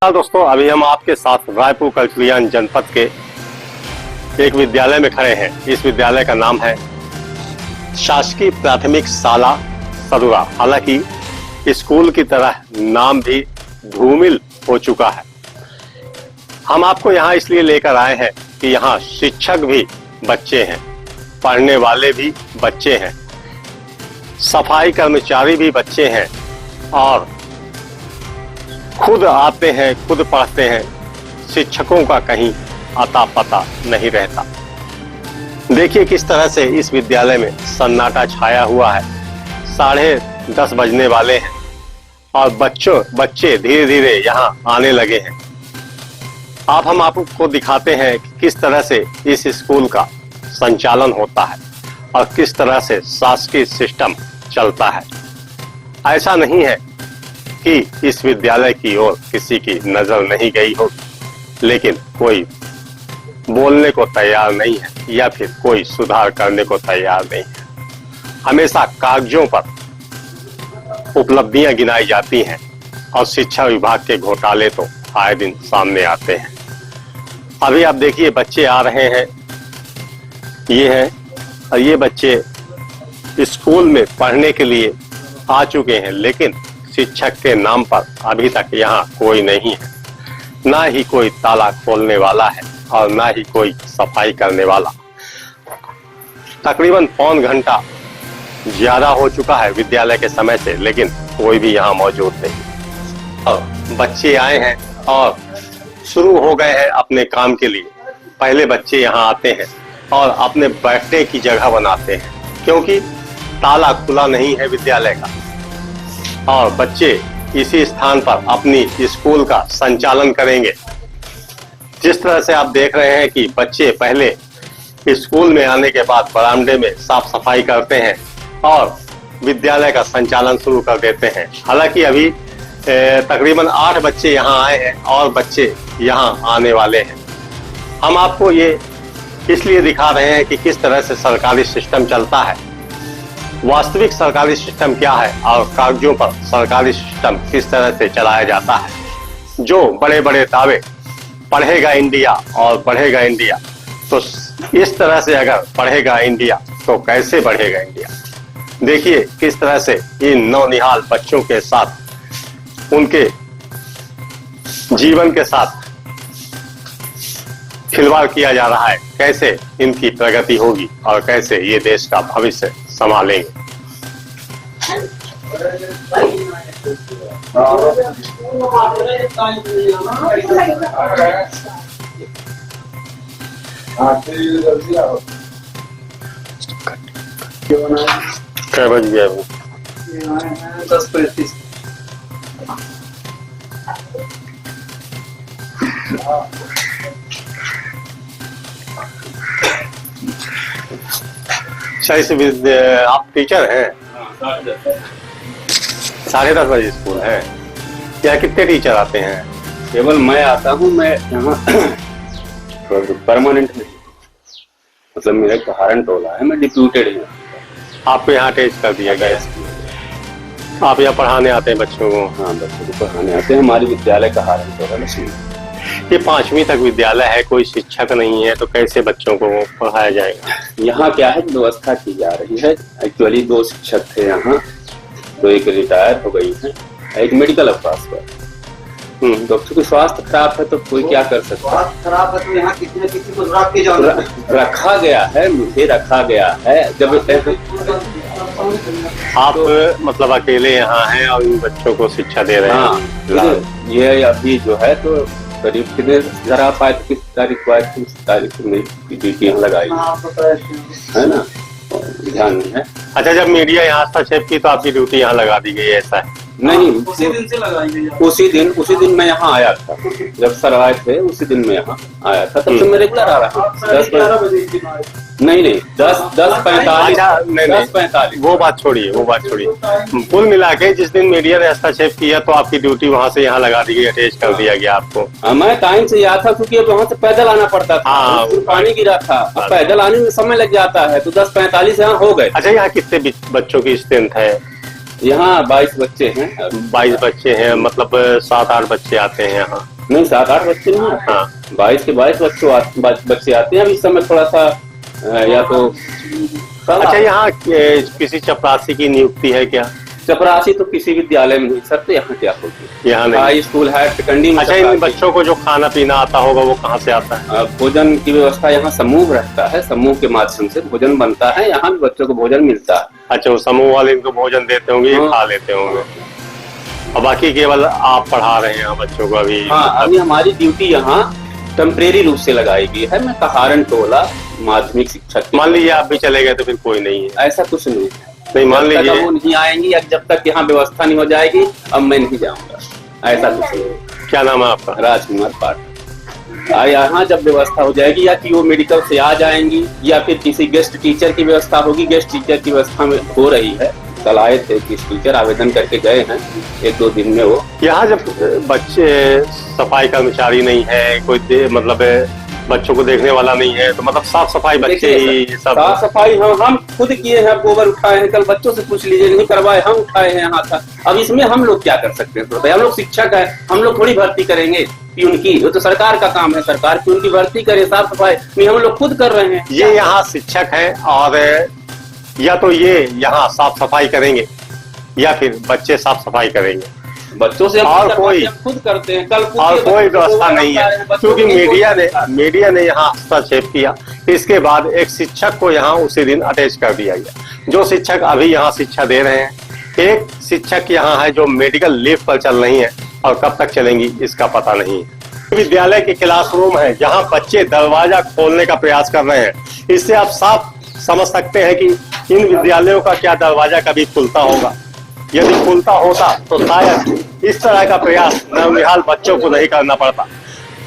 नमस्कार दोस्तों, अभी हम आपके साथ रायपुर कलचुरियान जनपद के एक विद्यालय में खड़े हैं। इस विद्यालय का नाम है शासकीय प्राथमिक शाला सदुरा। हालांकि स्कूल की तरह नाम भी धूमिल हो चुका है। हम आपको यहाँ इसलिए लेकर आए हैं कि यहाँ शिक्षक भी बच्चे हैं, पढ़ने वाले भी बच्चे हैं, सफाई कर्मचारी भी बच्चे हैं और खुद आते हैं, खुद पढ़ते हैं। शिक्षकों का कहीं आता पता नहीं रहता। देखिए किस तरह से इस विद्यालय में सन्नाटा छाया हुआ है। 10:30 बजने वाले हैं और बच्चे धीरे धीरे यहाँ आने लगे हैं। हम आपको दिखाते हैं कि किस तरह से इस स्कूल का संचालन होता है और किस तरह से शासकीय सिस्टम चलता है। ऐसा नहीं है कि इस विद्यालय की ओर किसी की नजर नहीं गई हो, लेकिन कोई बोलने को तैयार नहीं है या फिर कोई सुधार करने को तैयार नहीं है। हमेशा कागजों पर उपलब्धियां गिनाई जाती हैं और शिक्षा विभाग के घोटाले तो आए दिन सामने आते हैं। अभी आप देखिए बच्चे आ रहे हैं, ये हैं और ये बच्चे स्कूल में पढ़ने के लिए आ चुके हैं, लेकिन शिक्षक के नाम पर अभी तक यहाँ कोई नहीं है। ना ही कोई ताला खोलने वाला है और ना ही कोई सफाई करने वाला। तकरीबन पौन घंटा ज्यादा हो चुका है विद्यालय के समय से, लेकिन कोई भी यहाँ मौजूद नहीं। और बच्चे आए हैं और शुरू हो गए हैं अपने काम के लिए। पहले बच्चे यहाँ आते हैं और अपने बैठने की जगह बनाते हैं, क्योंकि ताला खुला नहीं है विद्यालय का और बच्चे इसी स्थान पर अपनी स्कूल का संचालन करेंगे। जिस तरह से आप देख रहे हैं कि बच्चे पहले स्कूल में आने के बाद बरामदे में साफ सफाई करते हैं और विद्यालय का संचालन शुरू कर देते हैं। हालांकि अभी तकरीबन 8 बच्चे यहाँ आए हैं और बच्चे यहाँ आने वाले हैं। हम आपको ये इसलिए दिखा रहे हैं कि किस तरह से सरकारी सिस्टम चलता है, वास्तविक सरकारी सिस्टम क्या है और कागजों पर सरकारी सिस्टम किस तरह से चलाया जाता है। जो बड़े बड़े दावे, पढ़ेगा इंडिया और बढ़ेगा इंडिया, तो इस तरह से अगर पढ़ेगा इंडिया तो कैसे बढ़ेगा इंडिया। देखिए किस तरह से इन नौनिहाल बच्चों के साथ, उनके जीवन के साथ खिलवाड़ किया जा रहा है। कैसे इनकी प्रगति होगी और कैसे ये देश का भविष्य संभालेंगे। क्या बज गया वो? 10:35। आप टीचर हैं? 10:30 बजे स्कूल है। क्या कितने टीचर आते हैं? केवल मैं आता हूँ। मैं यहाँ परमानेंट नहीं, मतलब मेरा एक हारन टोला है, मैं डिप्यूटेड हूँ। आपको यहाँ अटैच कर दिया गया? आप यहाँ पढ़ाने आते हैं बच्चों को? हाँ, बच्चों को पढ़ाने आते हैं। हमारी विद्यालय का हारन टोला लक्ष्मी। ये 5वीं तक विद्यालय है, कोई शिक्षक नहीं है, तो कैसे बच्चों को पढ़ाया जाएगा? यहाँ क्या है, व्यवस्था की जा रही है। एक्चुअली 2 शिक्षक थे यहाँ, तो एक रिटायर हो गई है, एक मेडिकल अफसर पर। डॉक्टर की स्वास्थ्य खराब है तो कोई क्या कर सकता है। स्वास्थ्य खराब है तो यहाँ किसी को रखा गया है, मुझे रखा गया है। जब आप मतलब अकेले यहाँ हैं और इन बच्चों को शिक्षा दे रहे हैं? हाँ, ये अभी जो है तो करीब कितने जरा पाए, किस तारीख को, किस तारीख को मेरी ड्यूटी यहाँ लगाई है ना, ध्यान नहीं है। अच्छा, जब मीडिया यहाँ हस्तक्षेप की तो आपकी ड्यूटी यहाँ लगा दी गई, ऐसा है? नहीं, उसी दिन से लगाई गई। उसी दिन मैं यहाँ आया था, जब सर आए थे उसी दिन मैं यहाँ आया था। तब से मैं रेगुलर आ रहा हूँ। 11 बजे। नहीं, 10:45। वो बात छोड़िए। कुल मिला के जिस दिन मीडिया ने हस्तक्षेप किया तो आपकी ड्यूटी वहाँ से यहाँ लगा दी गई, अटैच कर दिया गया आपको? मैं टाइम से आया था, क्योंकि वहाँ से पैदल आना पड़ता था। हाँ, पानी गिरा था, पैदल आने में समय लग जाता है, तो 10:45 यहाँ हो गए। अच्छा, यहाँ कितने बच्चों की स्ट्रेंथ है? यहाँ 22 बच्चे हैं। 22 बच्चे हैं, मतलब 7-8 बच्चे आते हैं यहाँ। नहीं 7-8 बच्चे नहीं आते। हाँ। 22 के 22 बच्चे आते हैं। अब इस समय थोड़ा सा या तो अच्छा, यहाँ किसी चपरासी की नियुक्ति है क्या? चपरासी तो किसी विद्यालय में नहीं सर, तो यहाँ क्या होगी? यहाँ नहीं। हाई स्कूल है टिकंडी में। अच्छा, इन बच्चों को जो खाना पीना आता होगा वो कहाँ से आता है? भोजन की व्यवस्था यहाँ समूह रहता है, समूह के माध्यम से भोजन बनता है, यहाँ भी बच्चों को भोजन मिलता है। अच्छा, वो समूह वाले इनको भोजन देते होंगे, ये खा लेते होंगे, और बाकी केवल आप पढ़ा रहे हैं यहाँ बच्चों को अभी? हाँ, अभी हमारी ड्यूटी यहाँ टेम्परेरी रूप से लगाई गई है। मैं कहारन टोला माध्यमिक शिक्षक। मान लीजिए आप भी चले गए तो फिर कोई नहीं है? ऐसा कुछ नहीं है। नहीं, मान जब तक लीजिए वो नहीं आएंगी या जब तक यहाँ व्यवस्था नहीं हो जाएगी, अब मैं नहीं जाऊंगा। ऐसा कुछ नहीं है। क्या नाम है आपका? राजकुमार पाठक। यहाँ जब व्यवस्था हो जाएगी, या कि वो मेडिकल से आ जाएंगी या फिर किसी गेस्ट टीचर की व्यवस्था होगी। गेस्ट टीचर की व्यवस्था में हो रही है। कल आए थे गेस्ट टीचर, आवेदन करके गए हैं, 1-2 दिन में वो। यहाँ जब बच्चे, सफाई कर्मचारी नहीं है कोई, मतलब बच्चों को देखने वाला नहीं है, तो मतलब साफ सफाई बच्चे ही सब? साफ सफाई हम खुद किए हैं, गोबर उठाए हैं। कल बच्चों से पूछ लीजिए, नहीं करवाए, हम उठाए हैं यहाँ का। अब इसमें हम लोग क्या कर सकते हैं? तो हम लोग शिक्षक है, हम लोग थोड़ी भर्ती करेंगे प्यून की, वो तो सरकार का काम है। सरकार प्यून की भर्ती करे, साफ सफाई नहीं हम लोग खुद कर रहे हैं। ये यहाँ शिक्षक हैं, और या तो ये यहाँ साफ सफाई करेंगे या फिर बच्चे साफ सफाई करेंगे। बच्चों से और कोई खुद करते हैं। कल और कोई व्यवस्था नहीं है, क्योंकि मीडिया ने यहाँ हस्तक्षेप किया। इसके बाद एक शिक्षक को यहाँ उसी दिन अटैच कर दिया गया। जो शिक्षक अभी यहाँ शिक्षा दे रहे हैं, एक शिक्षक यहाँ है जो मेडिकल लीव पर चल रही है, और कब तक चलेंगी इसका पता नहीं है। विद्यालय के क्लासरूम है जहाँ बच्चे दरवाजा खोलने का प्रयास कर रहे हैं। इससे आप साफ समझ सकते हैं कि इन विद्यालयों का क्या दरवाजा कभी खुलता होगा। यदि खुलता होता तो शायद इस तरह का प्रयास नवनिहाल बच्चों को नहीं करना पड़ता,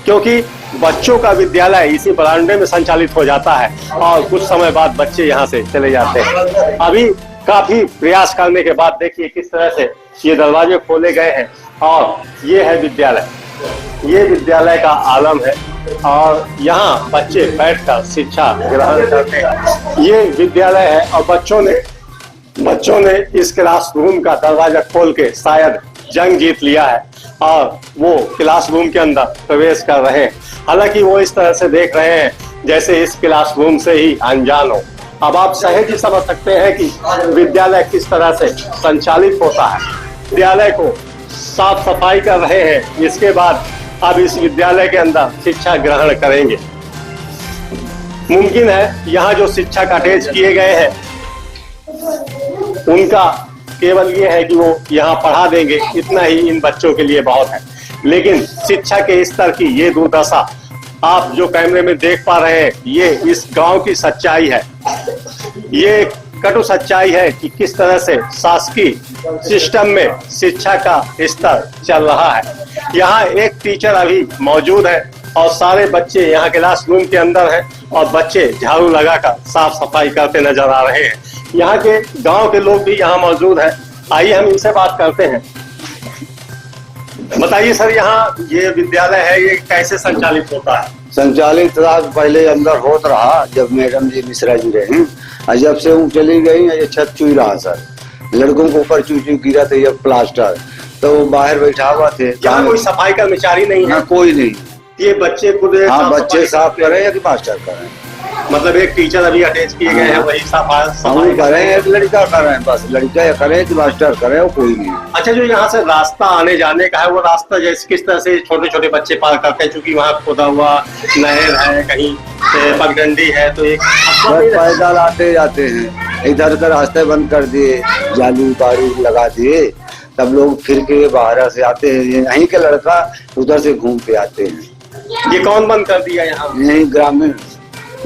क्योंकि बच्चों का विद्यालय इसी बरामदे में संचालित हो जाता है और कुछ समय बाद बच्चे यहाँ से चले जाते हैं। अभी काफी प्रयास करने के बाद देखिए किस तरह से ये दरवाजे खोले गए हैं, और ये है विद्यालय। ये विद्यालय का आलम है, और यहाँ बच्चे बैठकर शिक्षा ग्रहण करते हैं। ये विद्यालय है, और बच्चों ने इस क्लासरूम का दरवाजा खोल के शायद जंग जीत लिया है, और वो क्लासरूम के अंदर प्रवेश कर रहे हैं। हालांकि वो इस तरह से देख रहे हैं जैसे इस क्लासरूम से ही अनजान हो। अब आप सहज ही समझ सकते हैं कि विद्यालय किस तरह से संचालित होता है। विद्यालय को साफ सफाई कर रहे हैं, इसके बाद अब इस विद्यालय के अंदर शिक्षा ग्रहण करेंगे। मुमकिन है यहाँ जो शिक्षक अटैच किए गए हैं उनका केवल ये है कि वो यहाँ पढ़ा देंगे, इतना ही इन बच्चों के लिए बहुत है। लेकिन शिक्षा के स्तर की ये दुर्दशा आप जो कैमरे में देख पा रहे हैं, ये इस गांव की सच्चाई है। ये कटु सच्चाई है कि किस तरह से शासकीय सिस्टम में शिक्षा का स्तर चल रहा है। यहाँ एक टीचर अभी मौजूद है, और सारे बच्चे यहाँ क्लासरूम के अंदर हैं, और बच्चे झाड़ू लगाकर साफ सफाई करते नजर आ रहे हैं। यहाँ के गांव के लोग भी यहाँ मौजूद हैं। आइए हम इनसे बात करते हैं। बताइए सर, यहाँ ये विद्यालय है, ये कैसे संचालित होता है? संचालित पहले अंदर होत रहा जब मैडम जी मिश्रा जी रहे, और जब से वो चली गई ये छत चुई रहा सर। लड़कों को ऊपर चुई गिरा था, ये प्लास्टर, तो वो बाहर बैठा हुआ थे। यहाँ कोई सफाई कर्मचारी नहीं है? कोई नहीं। ये बच्चे खुद हाँ, बच्चे साफ करें या कि मास्टर करें। मतलब एक टीचर अभी अटैच किए गए हैं, वही सफाई करें, एक लड़का करें, बस लड़का या करें कि मास्टर करें, वो कोई नहीं। अच्छा, जो यहाँ से रास्ता आने जाने का है, वो रास्ता जैसे किस तरह से छोटे छोटे बच्चे पार करते हैं, क्योंकि वहाँ खोदा हुआ नहर है, कहीं पगडंडी है, तो एक पैदल आते जाते हैं। इधर का रास्ते बंद कर दिए, जाली बाड़ी लगा दिए, तब लोग फिर के बाहर से आते हैं। यहीं के लड़का उधर से घूम के आते हैं। ये कौन बंद कर दिया यहाँ? यही ग्रामीण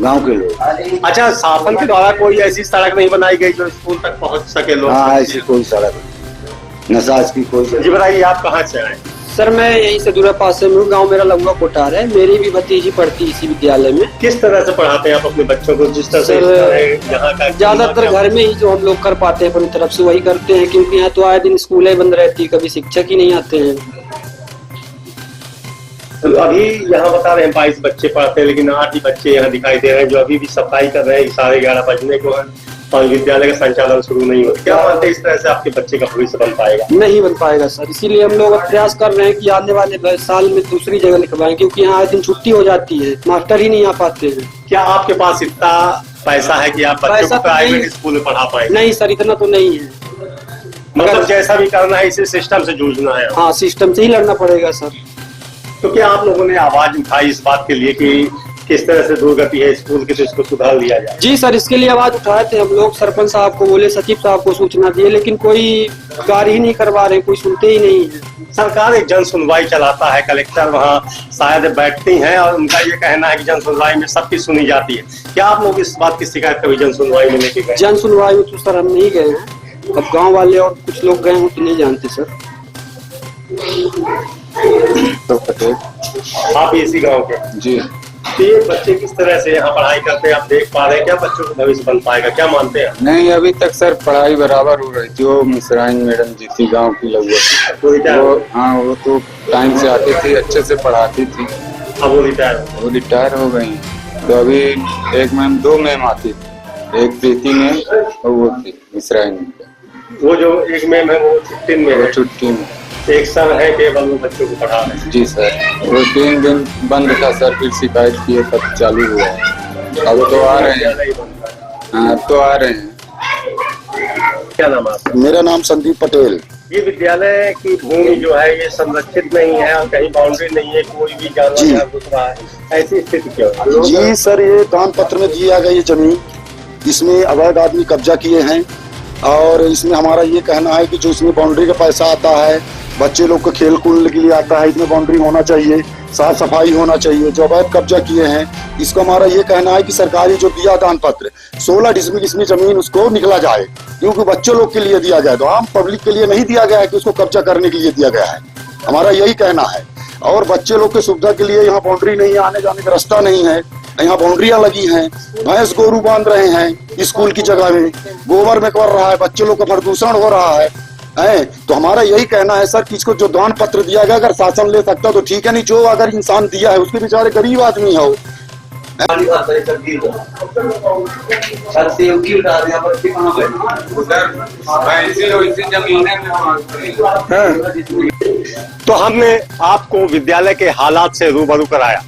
गांव के लोग। अच्छा, शासन के द्वारा कोई ऐसी सड़क नहीं बनाई गई जो स्कूल तक पहुँच सके लोग? हाँ, ऐसी कोई सड़क नहीं, नसाज की कोई। जी बताइए, आप कहाँ से आए? सर मैं यही से दूरा पास से हूँ। गाँव मेरा लंबा कोटार है। मेरी भी भतीजी पढ़ती इसी विद्यालय में। किस तरह से पढ़ाते हैं आप अपने बच्चों को? जिस तरह से यहाँ का ज्यादातर घर में ही जो हम लोग कर पाते हैं अपनी तरफ से वही करते हैं, क्योंकि यहाँ तो आए दिन स्कूलें बंद रहती है, कभी शिक्षक ही नहीं आते हैं। तो अभी यहाँ बता रहे हैं 22 बच्चे पढ़ते हैं, लेकिन 8 ही बच्चे यहाँ दिखाई दे रहे हैं जो अभी भी सफाई कर रहे हैं। 11:30 बजने को है, और विद्यालय का संचालन शुरू नहीं हो, क्या मानते हैं इस तरह से आपके बच्चे का भविष्य बन पाएगा? नहीं बन पाएगा सर, इसीलिए हम लोग अब प्रयास कर रहे हैं कि आने वाले साल में दूसरी जगह लिखवाएं, क्योंकि यहाँ आए दिन छुट्टी हो जाती है, मास्टर ही नहीं आ पाते हैं। क्या आपके पास इतना पैसा है कि आप बच्चों को प्राइवेट स्कूल में पढ़ा पाएंगे? नहीं सर, इतना तो नहीं है। मतलब जैसा भी करना है इसे सिस्टम से जूझना है। हाँ, सिस्टम से ही लड़ना पड़ेगा सर। तो क्या आप लोगों ने आवाज उठाई इस बात के लिए कि किस तरह से दुर्गति है स्कूल की, तो इसको सुधार लिया जाए? जी सर, इसके लिए आवाज उठाए थे हम लोग, सरपंच साहब को बोले, सचिव साहब को सूचना दिए, लेकिन कोई कार्य ही नहीं करवा रहे, कोई सुनते ही नहीं है। सरकार एक जन सुनवाई चलाता है, कलेक्टर वहाँ शायद बैठती हैं और उनका ये कहना है कि जन सुनवाई में सबकी सुनी जाती है। क्या आप लोग इस बात की शिकायत कभी जन सुनवाई में लेके गए? जन सुनवाई में तो सर हम नहीं गए हैं, अब गांव वाले और कुछ लोग गए हो तो नहीं जानते सर। तो पटेल आप इसी गांव के? जी। तो ये बच्चे किस तरह से यहाँ पढ़ाई करते हैं, आप देख पा रहे हैं? क्या बच्चों को भविष्य बन पाएगा, क्या मानते हैं? नहीं, अभी तक सर पढ़ाई बराबर हो रही थी। वो मिश्राइन मैडम जी थी गांव की लगभग, वो हाँ वो तो टाइम से आती थी, अच्छे से पढ़ाती थी। अब वो रिटायर हो गई। तो अभी एक मैम, दो मैम आती थी, एक प्रीति मैम और वो थी मिश्राइन। वो जो एक मैम है वो छुट्टी में है? छुट्टी में। एक सर है केवल वो बच्चों को पढ़ा रहे हैं? जी सर, वो 3 दिन बंद था सर, फिर शिकायत किए तब चालू हुआ है। अब तो आ रहे हैं। हाँ, अब तो आ रहे हैं। क्या नाम है आपका? मेरा नाम संदीप पटेल। ये विद्यालय की भूमि जो है ये संरक्षित नहीं है और कहीं बाउंड्री नहीं है, कोई भी जानवर यहाँ घुस रहा है, ऐसी स्थिति क्यों है? जी सर, ये दान पत्र में दिया गया ये जमीन, इसमें अवैध आदमी कब्जा किए हैं और इसमें हमारा ये कहना है कि जो इसमें बाउंड्री का पैसा आता है, बच्चे लोग को खेल कूद के लिए आता है, इसमें बाउंड्री होना चाहिए, साफ सफाई होना चाहिए। जो अवैध कब्जा किए हैं इसको हमारा ये कहना है कि सरकारी जो दिया दान पत्र 16 डिसमिल इसमें जमीन उसको निकला जाए, क्योंकि बच्चों लोग के लिए दिया गया, तो आम पब्लिक के लिए नहीं दिया गया है कि उसको कब्जा करने के लिए दिया गया है। हमारा यही कहना है। और बच्चे लोग की सुविधा के लिए यहाँ बाउंड्री नहीं है, आने जाने का रास्ता नहीं है, यहाँ बाउंड्रियां लगी हैं, भैंस गोरू बांध रहे हैं स्कूल की जगह में, गोबर में कर रहा है, बच्चे लोग का प्रदूषण हो रहा है। तो हमारा यही कहना है सर कि इसको जो दान पत्र दिया गया अगर शासन ले सकता तो ठीक है, नहीं जो अगर इंसान दिया है उसके बेचारे गरीब आदमी है वो। तो हमने आपको विद्यालय के हालात से रूबरू कराया।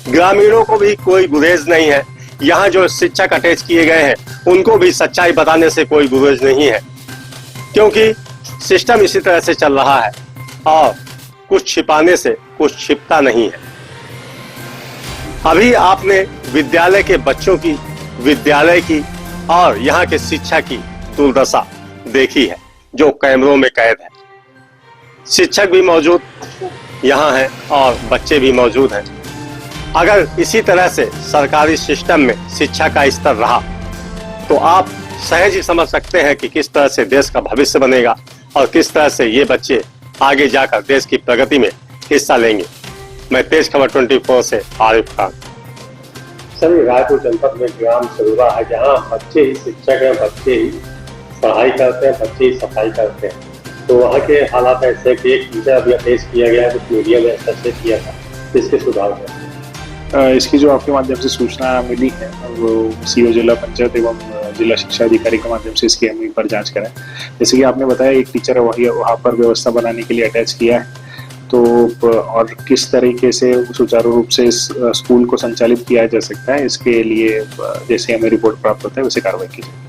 ग्रामीणों को भी कोई गुरेज नहीं है, यहाँ जो शिक्षक अटैच किए गए हैं उनको भी सच्चाई बताने से कोई गुरेज नहीं है, क्योंकि सिस्टम इसी तरह से चल रहा है और कुछ छिपाने से कुछ छिपता नहीं है। अभी आपने विद्यालय के बच्चों की, विद्यालय की और यहाँ के शिक्षा की दुर्दशा देखी है जो कैमरों में कैद है। शिक्षक भी मौजूद यहाँ हैं और बच्चे भी मौजूद हैं। अगर इसी तरह से सरकारी सिस्टम में शिक्षा का स्तर रहा तो आप सहज ही समझ सकते हैं कि किस तरह से देश का भविष्य बनेगा और किस तरह से ये बच्चे आगे जाकर देश की प्रगति में हिस्सा लेंगे। मैं तेज खबर 24 से आरिफ खान। सर, रायपुर जनपद में ग्राम सरूरा है जहाँ बच्चे ही शिक्षक हैं, बच्चे ही पढ़ाई करते हैं, बच्चे ही सफाई करते हैं, तो वहाँ के हालात ऐसे कि एक टीचर अभी पेश किया गया है, कुछ मीडिया में चर्चा किया था, इसके सुधार में इसकी जो आपके माध्यम से सूचना मिली है वो सीओ जिला पंचायत एवं जिला शिक्षा अधिकारी के माध्यम से इसकी हम एक बार जांच करें। जैसे कि आपने बताया एक टीचर वहाँ पर व्यवस्था बनाने के लिए अटैच किया है, तो और किस तरीके से सुचारू रूप से इस स्कूल को संचालित किया जा सकता है, इसके लिए जैसे हमें रिपोर्ट प्राप्त होता है वैसे कार्रवाई की जाए।